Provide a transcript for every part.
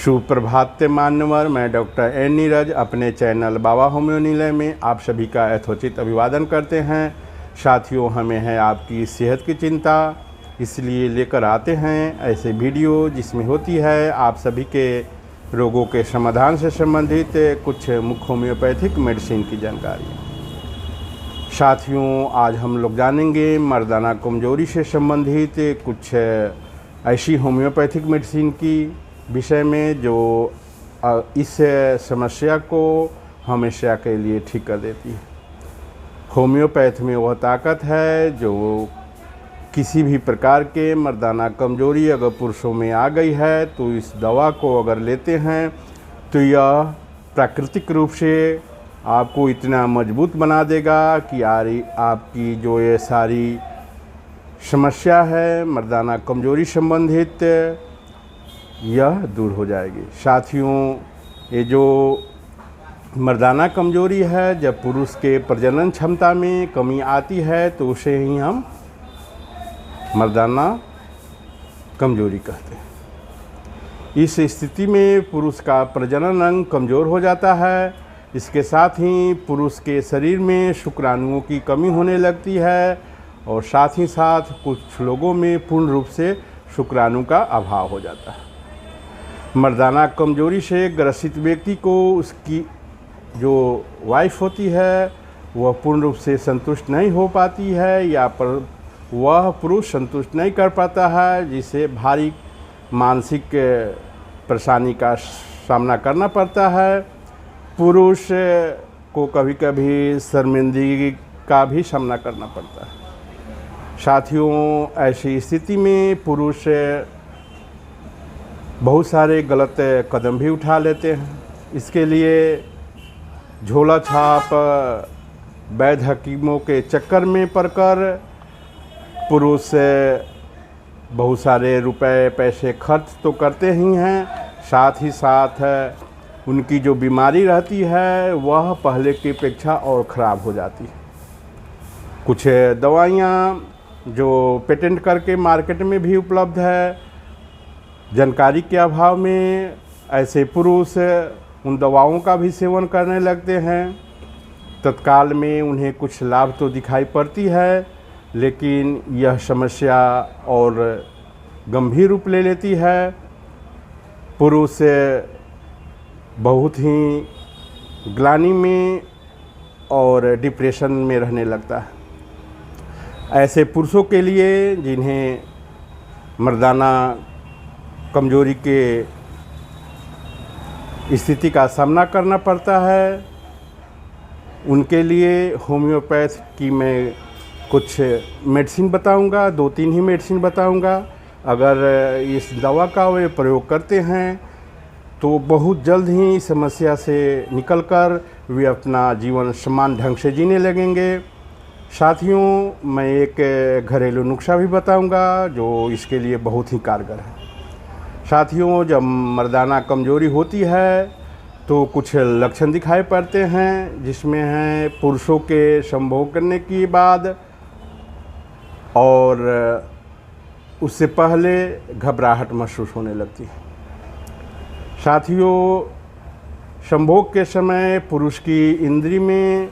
सुप्रभात मान्यवर, मैं डॉक्टर एन नीरज अपने चैनल बाबा होम्यो निलय में आप सभी का यथोचित अभिवादन करते हैं। साथियों, हमें है आपकी सेहत की चिंता, इसलिए लेकर आते हैं ऐसे वीडियो जिसमें होती है आप सभी के रोगों के समाधान से संबंधित कुछ मुख्य होम्योपैथिक मेडिसिन की जानकारी। साथियों, आज हम लोग जानेंगे मर्दाना कमजोरी से संबंधित कुछ ऐसी होम्योपैथिक मेडिसिन की विषय में जो इस समस्या को हमेशा के लिए ठीक कर देती है। होम्योपैथ में वह ताकत है जो किसी भी प्रकार के मर्दाना कमजोरी अगर पुरुषों में आ गई है तो इस दवा को अगर लेते हैं तो यह प्राकृतिक रूप से आपको इतना मजबूत बना देगा कि आपकी जो ये सारी समस्या है मर्दाना कमजोरी संबंधित यह दूर हो जाएगी। साथियों, ये जो मर्दाना कमजोरी है, जब पुरुष के प्रजनन क्षमता में कमी आती है तो उसे ही हम मर्दाना कमजोरी कहते हैं। इस स्थिति में पुरुष का प्रजनन अंग कमज़ोर हो जाता है। इसके साथ ही पुरुष के शरीर में शुक्राणुओं की कमी होने लगती है और साथ ही साथ कुछ लोगों में पूर्ण रूप से शुक्राणु का अभाव हो जाता है। मर्दाना कमजोरी से ग्रसित व्यक्ति को उसकी जो वाइफ होती है वह पूर्ण रूप से संतुष्ट नहीं हो पाती है या पर वह पुरुष संतुष्ट नहीं कर पाता है, जिससे भारी मानसिक परेशानी का सामना करना पड़ता है। पुरुष को कभी कभी शर्मिंदगी का भी सामना करना पड़ता है। साथियों, ऐसी स्थिति में पुरुष बहुत सारे गलत कदम भी उठा लेते हैं। इसके लिए झोला छाप वैद्य हकीमों के चक्कर में पड़कर पुरुष बहुत सारे रुपए पैसे खर्च तो करते ही हैं, साथ ही साथ उनकी जो बीमारी रहती है वह पहले की अपेक्षा और ख़राब हो जाती है। कुछ दवाइयाँ जो पेटेंट करके मार्केट में भी उपलब्ध है, जानकारी के अभाव में ऐसे पुरुष उन दवाओं का भी सेवन करने लगते हैं। तत्काल में उन्हें कुछ लाभ तो दिखाई पड़ती है, लेकिन यह समस्या और गंभीर रूप ले लेती है। पुरुष बहुत ही ग्लानि में और डिप्रेशन में रहने लगता है। ऐसे पुरुषों के लिए जिन्हें मर्दाना कमजोरी के स्थिति का सामना करना पड़ता है, उनके लिए होम्योपैथ की मैं कुछ मेडिसिन बताऊंगा, 2-3 ही मेडिसिन बताऊंगा। अगर इस दवा का वे प्रयोग करते हैं तो बहुत जल्द ही समस्या से निकलकर वे अपना जीवन समान ढंग से जीने लगेंगे। साथियों, मैं एक घरेलू नुस्खा भी बताऊंगा जो इसके लिए बहुत ही कारगर है। साथियों, जब मर्दाना कमजोरी होती है तो कुछ लक्षण दिखाई पड़ते हैं, जिसमें हैं पुरुषों के संभोग करने के बाद और उससे पहले घबराहट महसूस होने लगती है। साथियों, संभोग के समय पुरुष की इंद्री में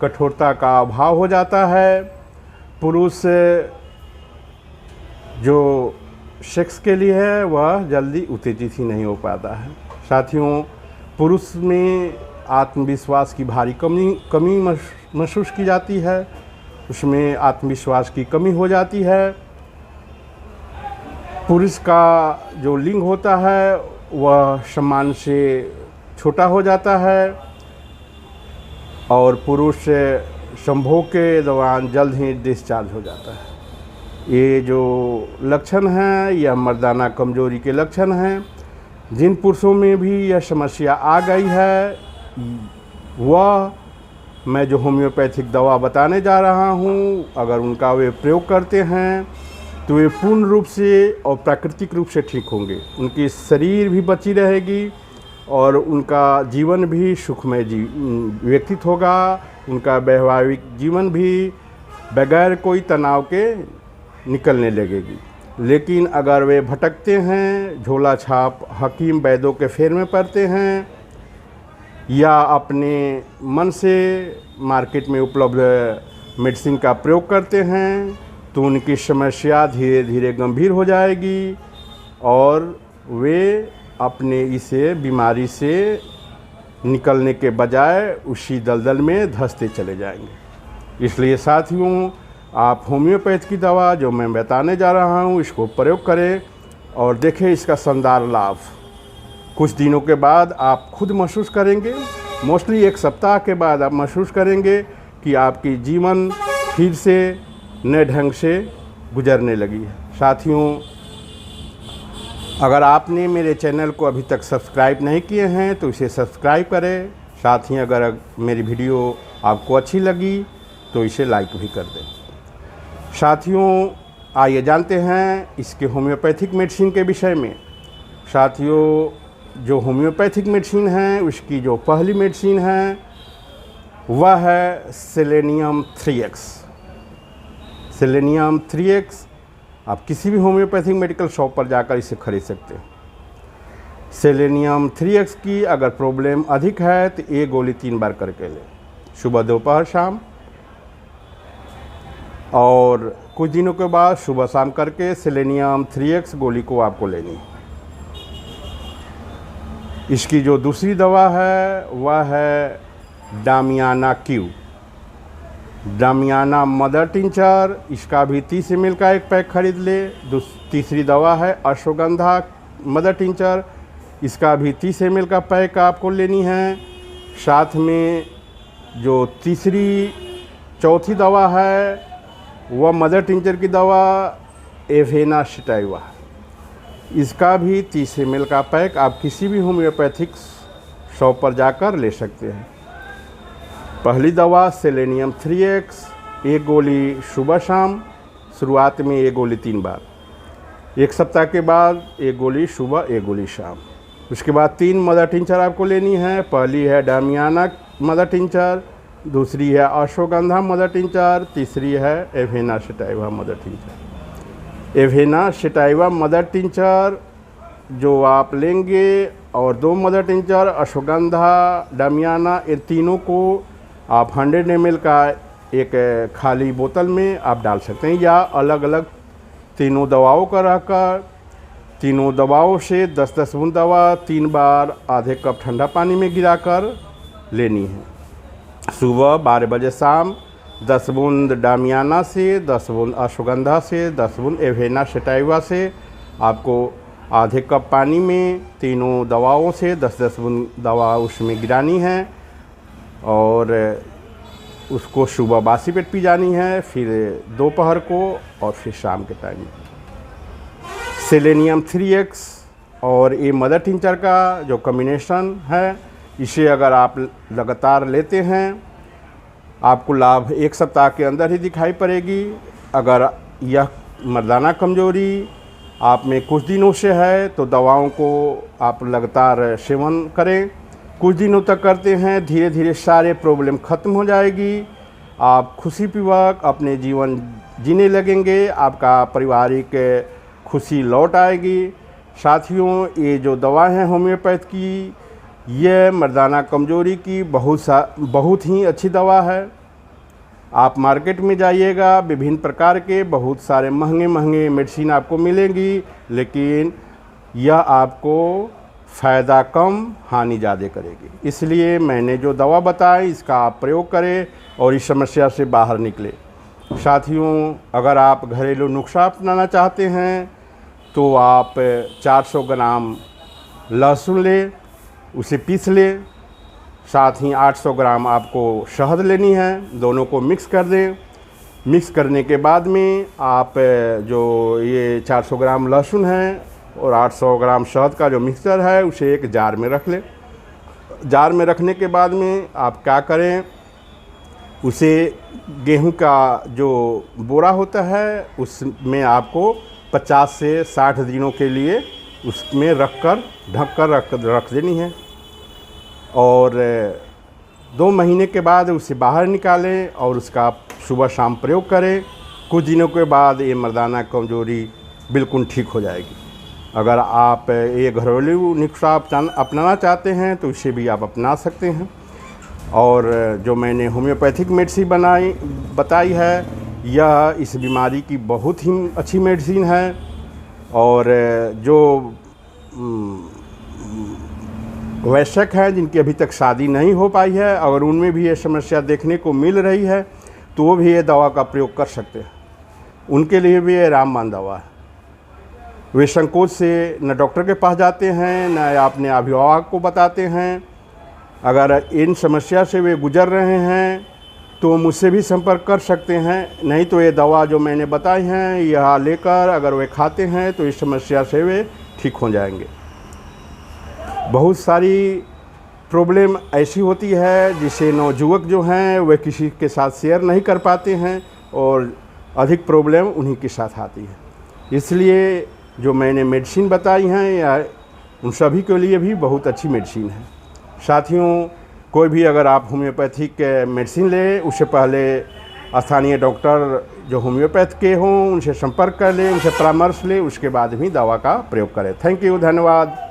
कठोरता का अभाव हो जाता है। पुरुष जो सेक्स के लिए है वह जल्दी उत्तेजित ही नहीं हो पाता है। साथियों, पुरुष में आत्मविश्वास की भारी कमी महसूस की जाती है, उसमें आत्मविश्वास की कमी हो जाती है। पुरुष का जो लिंग होता है वह सम्मान से छोटा हो जाता है और पुरुष संभोग के दौरान जल्द ही डिस्चार्ज हो जाता है। ये जो लक्षण हैं यह मर्दाना कमजोरी के लक्षण हैं। जिन पुरुषों में भी यह समस्या आ गई है वह मैं जो होम्योपैथिक दवा बताने जा रहा हूँ, अगर उनका वे प्रयोग करते हैं तो वे पूर्ण रूप से और प्राकृतिक रूप से ठीक होंगे। उनकी शरीर भी बची रहेगी और उनका जीवन भी सुखमय व्यतीत होगा। उनका वैवाहिक जीवन भी बगैर कोई तनाव के निकलने लगेगी। लेकिन अगर वे भटकते हैं, झोला छाप हकीम वैद्यों के फेर में पड़ते हैं या अपने मन से मार्केट में उपलब्ध मेडिसिन का प्रयोग करते हैं, तो उनकी समस्या धीरे धीरे गंभीर हो जाएगी और वे अपने इसे बीमारी से निकलने के बजाय उसी दलदल में धंसते चले जाएंगे। इसलिए साथियों, आप होम्योपैथ की दवा जो मैं बताने जा रहा हूँ इसको प्रयोग करें और देखें इसका शानदार लाभ। कुछ दिनों के बाद आप खुद महसूस करेंगे, मोस्टली 1 सप्ताह के बाद आप महसूस करेंगे कि आपकी जीवन फिर से नए ढंग से गुजरने लगी है। साथियों, अगर आपने मेरे चैनल को अभी तक सब्सक्राइब नहीं किए हैं तो इसे सब्सक्राइब करें। साथ ही अगर मेरी वीडियो आपको अच्छी लगी तो इसे लाइक भी कर दें। साथियों, आइए जानते हैं इसके होम्योपैथिक मेडिसिन के विषय में। साथियों, जो होम्योपैथिक मेडिसिन है उसकी जो पहली मेडिसिन है वह है सेलेनियम 3X। सेलेनियम 3X आप किसी भी होम्योपैथिक मेडिकल शॉप पर जाकर इसे खरीद सकते हैं। सेलेनियम 3X की अगर प्रॉब्लम अधिक है तो 1 गोली 3 बार करके लें, सुबह, दोपहर, शाम, और कुछ दिनों के बाद सुबह शाम करके सेलेनियम 3X गोली को आपको लेनी है। इसकी जो दूसरी दवा है वह है डामियाना क्यू, डामियाना मदर टिंचर। इसका भी 30 ml का 1 पैक खरीद ले। तीसरी दवा है अश्वगंधा मदर टिंचर, इसका भी 30 ml का पैक आपको लेनी है। साथ में जो चौथी दवा है वह मदर टिंचर की दवा एवेना सिटाइवा, इसका भी 30 ml का पैक आप किसी भी होम्योपैथिक शॉप पर जाकर ले सकते हैं। पहली दवा सेलेनियम 3X, 1 गोली सुबह शाम, शुरुआत में 1 गोली 3 बार, 1 सप्ताह के बाद 1 गोली सुबह, 1 गोली शाम। उसके बाद 3 मदर टिंचर आपको लेनी है। पहली है डामियाना मदर टिंचर, दूसरी है अश्वगंधा मदर टिंचर, तीसरी है Avena sativa mother tincture. Avena sativa mother tincture जो आप लेंगे और 2 मदर टिंचर अश्वगंधा डामियाना, इन तीनों को आप 100 ml का एक खाली बोतल में आप डाल सकते हैं या अलग अलग तीनों दवाओं का रखकर तीनों दवाओं से 10-10 बूंद दवा 3 बार आधे कप ठंडा पानी में गिराकर लेनी है। सुबह 12 बजे, शाम 10 बूंद डामियाना से, 10 बूंद अश्वगंधा से, 10 बूंद एवेना सिटाइवा से आपको आधे कप पानी में तीनों दवाओं से 10-10 बूंद दवा उसमें गिरानी है और उसको सुबह बासी पेट पी जानी है, फिर दोपहर को और फिर शाम के टाइम। सेलेनियम 3X और ये मदर टिंचर का जो कॉम्बिनेशन है, इसे अगर आप लगातार लेते हैं आपको लाभ 1 सप्ताह के अंदर ही दिखाई पड़ेगी। अगर यह मर्दाना कमजोरी आप में कुछ दिनों से है तो दवाओं को आप लगातार सेवन करें। कुछ दिनों तक करते हैं, धीरे धीरे सारे प्रॉब्लम ख़त्म हो जाएगी। आप खुशीपूर्वक अपने जीवन जीने लगेंगे, आपका पारिवारिक खुशी लौट आएगी। साथियों, ये जो दवा है होम्योपैथ की, ये मर्दाना कमजोरी की बहुत ही अच्छी दवा है। आप मार्केट में जाइएगा, विभिन्न प्रकार के बहुत सारे महंगे मेडिसिन आपको मिलेंगी, लेकिन यह आपको फ़ायदा कम हानि ज़्यादा करेगी। इसलिए मैंने जो दवा बताई इसका आप प्रयोग करें और इस समस्या से बाहर निकले। साथियों, अगर आप घरेलू नुस्खा अपनाना चाहते हैं तो आप 400 ग्राम लहसुन लें, उसे पीस लें। साथ ही 800 ग्राम आपको शहद लेनी है, दोनों को मिक्स कर दें। मिक्स करने के बाद में आप जो ये 400 ग्राम लहसुन है और 800 ग्राम शहद का जो मिक्सचर है उसे एक जार में रख लें। जार में रखने के बाद में आप क्या करें, उसे गेहूं का जो बोरा होता है उसमें आपको 50 से 60 दिनों के लिए उसमें ढक कर रख देनी है और 2 महीने के बाद उसे बाहर निकालें और उसका सुबह शाम प्रयोग करें। कुछ दिनों के बाद ये मर्दाना कमजोरी बिल्कुल ठीक हो जाएगी। अगर आप ये घरेलू नुस्खा अपनाना चाहते हैं तो इसे भी आप अपना सकते हैं। और जो मैंने होम्योपैथिक मेडिसिन बताई है, यह इस बीमारी की बहुत ही अच्छी मेडिसिन है। और जो वयस्क हैं जिनकी अभी तक शादी नहीं हो पाई है, अगर उनमें भी ये समस्या देखने को मिल रही है तो वो भी ये दवा का प्रयोग कर सकते हैं। उनके लिए भी ये रामबाण दवा है। वे संकोच से न डॉक्टर के पास जाते हैं, न अपने अभिभावक को बताते हैं। अगर इन समस्या से वे गुजर रहे हैं तो मुझसे भी संपर्क कर सकते हैं। नहीं तो ये दवा जो मैंने बताई हैं यह लेकर अगर वे खाते हैं तो इस समस्या से वे ठीक हो जाएंगे। बहुत सारी प्रॉब्लम ऐसी होती है जिसे नवयुवक जो हैं वे किसी के साथ शेयर नहीं कर पाते हैं और अधिक प्रॉब्लम उन्हीं के साथ आती है। इसलिए जो मैंने मेडिसिन बताई हैं या उन सभी के लिए भी बहुत अच्छी मेडिसिन है। साथियों, कोई भी अगर आप होम्योपैथिक मेडिसिन लें उससे पहले स्थानीय डॉक्टर जो होम्योपैथ के हों उनसे संपर्क कर लें, उनसे परामर्श लें, उसके बाद भी दवा का प्रयोग करें। थैंक यू, धन्यवाद।